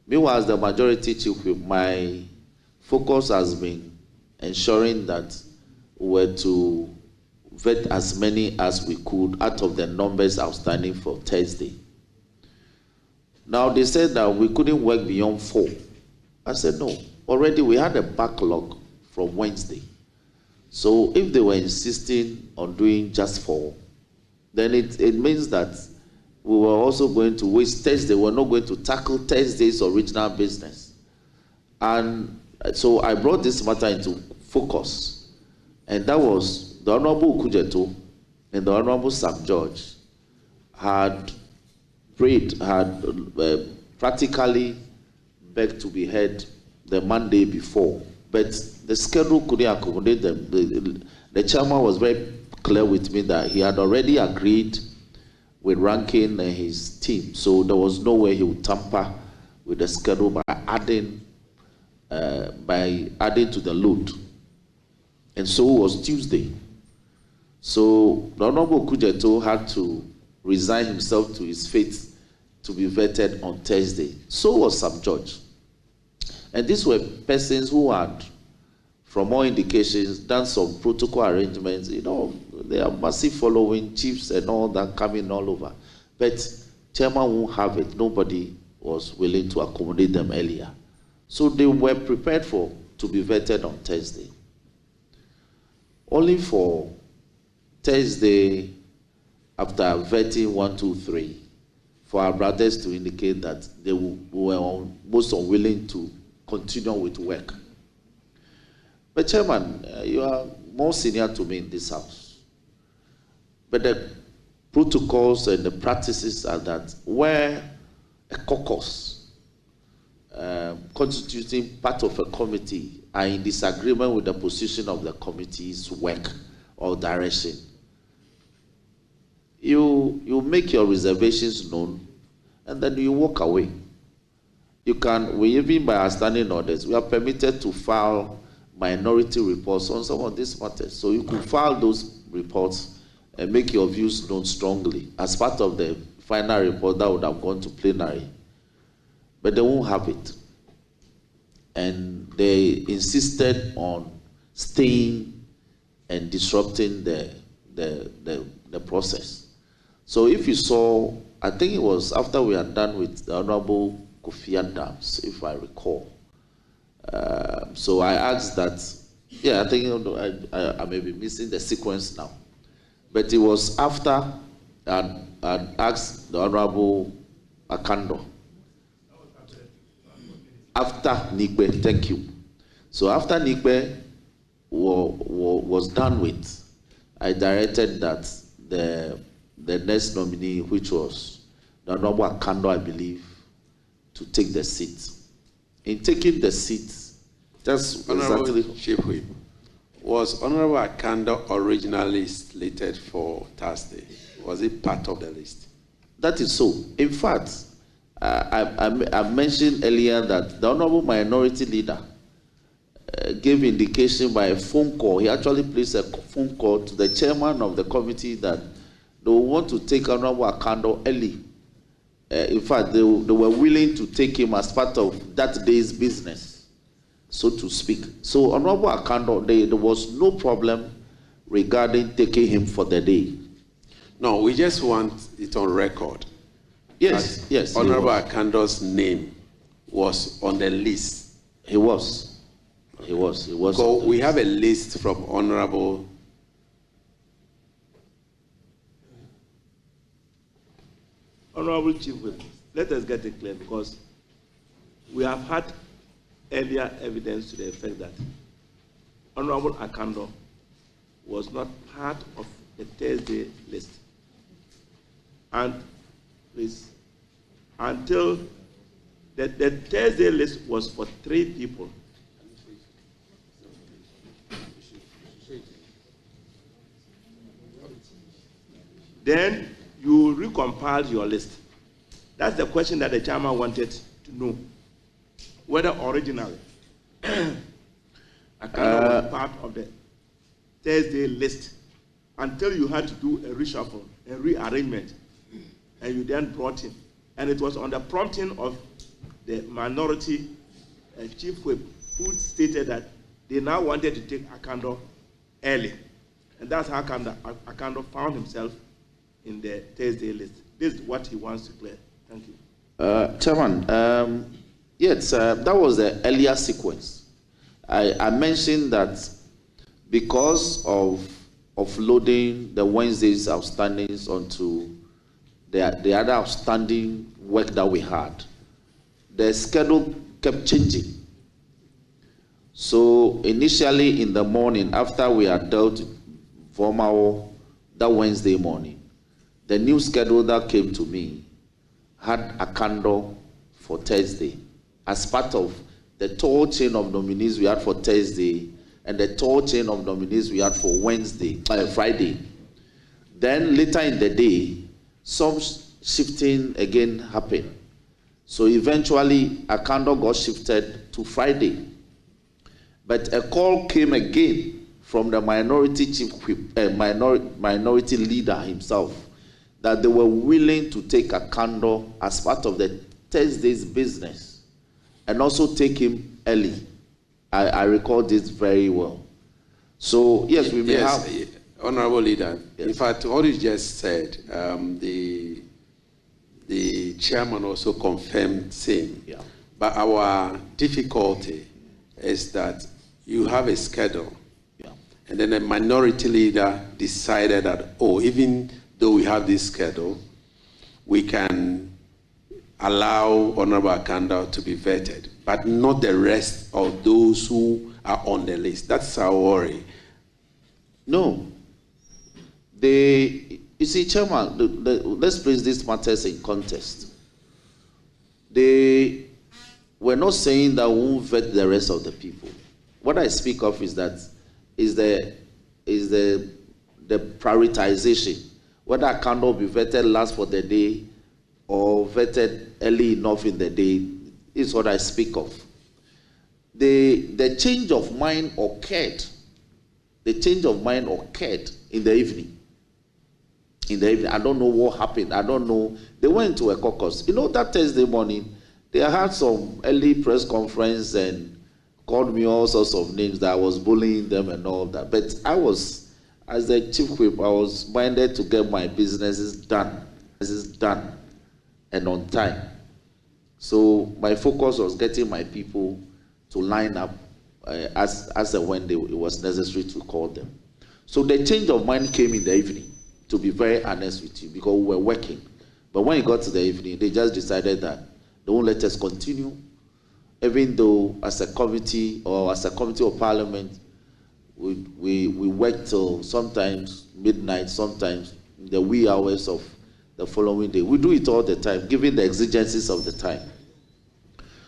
Meanwhile, as the majority chief whip, my focus has been ensuring that we were to vet as many as we could out of the numbers outstanding for Thursday. Now, they said that we couldn't work beyond 4. I said, no. Already we had a backlog from Wednesday. So if they were insisting on doing just 4, then it means that we were also going to waste Thursday. We're not going to tackle Thursday's original business. And so I brought this matter into focus. And that was the Honorable Kujeto and the Honorable Sam George had prayed, had practically begged to be heard the Monday before. But the schedule couldn't accommodate them. The chairman was very clear with me that he had already agreed with Rankin and his team. So there was no way he would tamper with the schedule by adding to the load. And so it was Tuesday. So the Honorable Kujeto had to resign himself to his fate to be vetted on Thursday. So was Sam George. And these were persons who had, from all indications, done some protocol arrangements. You know, they are massive following, chiefs and all that coming all over. But chairman won't have it. Nobody was willing to accommodate them earlier. So they were prepared to be vetted on Thursday. Only for Thursday, after vetting 1, 2, 3, for our brothers to indicate that they were most unwilling to continue with work. But Chairman, you are more senior to me in this house. But the protocols and the practices are that where a caucus constituting part of a committee are in disagreement with the position of the committee's work or direction, you make your reservations known and then you walk away. You can, even by our standing orders, we are permitted to file minority reports on some of these matters. So you could file those reports and make your views known strongly as part of the final report that would have gone to plenary. But they won't have it. And they insisted on staying and disrupting the process. So if you saw, I think it was after we had done with the Honorable Kofi Adams, if I recall. So I asked that, yeah, I think I may be missing the sequence now. But it was after I asked the Honorable Akando. After Nikbe, thank you. So after Nikbe was done with, I directed that the next nominee, which was the Honorable Akando, I believe, to take the seat. In taking the seat, that's Honorable exactly... Chief Whip, was Honorable Akando originally slated for Thursday? Was it part of the list? That is so. In fact, I mentioned earlier that the Honorable Minority Leader gave indication by a phone call. He actually placed a phone call to the chairman of the committee that they want to take Honorable Akando early. In fact, they were willing to take him as part of that day's business, so to speak. So Honorable Akando, there was no problem regarding taking him for the day. No, we just want it on record. Yes, yes. Honorable Akando's name was on the list. He was. So we have a list from Honorable. Honorable Chief Whip, let us get it clear, because we have had earlier evidence to the effect that Honorable Akando was not part of the Thursday list. And please, until the Thursday list was for 3 people. Then you recompiled your list. That's the question that the chairman wanted to know. Whether originally Akando was part of the Thursday list until you had to do a reshuffle, a rearrangement, and you then brought him. And it was on the prompting of the minority chief whip, who stated that they now wanted to take Akando early. And that's how Akando found himself in the Thursday list. This is what he wants to clear. Thank you. Chairman, yes, that was the earlier sequence. I mentioned that because of loading the Wednesday's outstandings onto the other outstanding work that we had, the schedule kept changing. So initially in the morning, after we had dealt Vomao that Wednesday morning, the new schedule that came to me had Akando for Thursday as part of the tall chain of nominees we had for Thursday and the tall chain of nominees we had for Friday. Then later in the day, some shifting again happened. So eventually, Akando got shifted to Friday. But a call came again from the minority chief whip, minority leader himself, that they were willing to take Akando as part of the Thursday's business and also take him early. I recall this very well. So yes, we may have. Honorable Leader, yes. In fact, what you just said, the chairman also confirmed same. Yeah. But our difficulty is that you have a schedule, Yeah. and then a minority leader decided that, oh, even though we have this schedule, we can allow Honorable Akando to be vetted, but not the rest of those who are on the list. That's our worry. No. You see, Chairman, let's place these matters in context. They were not saying that we won't vet the rest of the people. What I speak of is that the prioritization, whether Akando will be vetted last for the day or vetted early enough in the day, is what I speak of. The change of mind occurred. The change of mind occurred in the evening. I don't know what happened. I don't know. They went to a caucus. You know, that Thursday morning, they had some early press conference and called me all sorts of names that I was bullying them and all that. But I was, as the chief whip, I was minded to get my businesses done. And on time. So my focus was getting my people to line up as and when it was necessary to call them. So the change of mind came in the evening, to be very honest with you, because we were working. But when it got to the evening, they just decided that they won't let us continue, even though as a committee or as a committee of parliament, we worked till sometimes midnight, sometimes in the wee hours of the following day. We do it all the time, given the exigencies of the time.